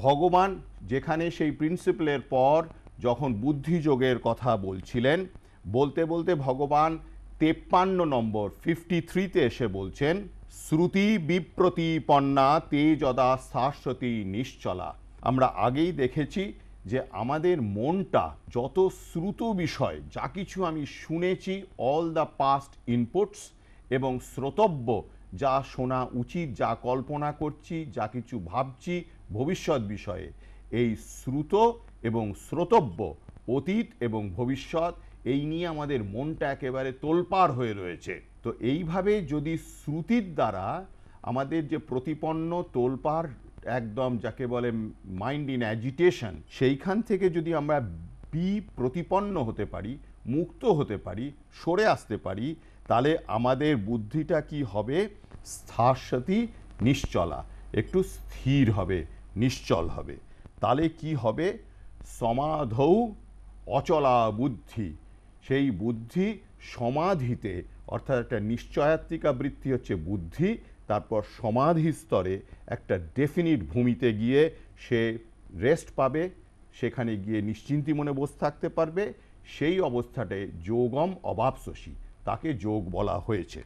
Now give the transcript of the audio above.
ভগবান যেখানে সেই প্রিন্সিপালের পর যখন বুদ্ধিযোগের কথা বলছিলেন, বলতে বলতে ভগবান 53 নম্বর 53-তে এসে বলছেন, শ্রুতি বিপ্রতিপন্না তে যদা শাশ্বতী নিশ্চলা। আমরা আগেই দেখেছি যে আমাদের মনটা যত শ্রুত বিষয়, যা কিছু আমি শুনেছি, অল দ্য পাস্ট ইনপুটস এবং শ্রোতব্য, যা শোনা উচিত, যা কল্পনা করছি, যা কিছু ভাবছি ভবিষ্যৎ বিষয়ে, এই শ্রুত এবং শ্রোতব্য, অতীত এবং ভবিষ্যৎ, এই নিয়ে আমাদের মনটা একেবারে তোলপাড় হয়ে রয়েছে। তো এইভাবে যদি শ্রুতির দ্বারা আমাদের যে প্রতিপন্ন তোলপাড়, একদম যাকে বলে মাইন্ড ইন অ্যাজিটেশন, সেইখান থেকে যদি আমরা প্রতিপন্ন হতে পারি, মুক্ত হতে পারি, সরে আসতে পারি, তাহলে আমাদের বুদ্ধিটা কি হবে? স্থিতি নিশ্চলা, একটু স্থির হবে, নিশ্চল হবে। তাহলে কি হবে? সমাধৌ অচলা বুদ্ধি, সেই বুদ্ধি সমাধিতে, অর্থাৎ একটা নিশ্চয়াত্মিকা বৃত্তি হচ্ছে বুদ্ধি, তারপর সমাধি স্তরে একটা ডেফিনিট ভূমিতে গিয়ে সে রেস্ট পাবে, সেখানে গিয়ে নিশ্চিন্তি মনে বসে থাকতে পারবে। সেই অবস্থাটায় যোগম অবাপসসি, তাকে যোগ বলা হয়েছে।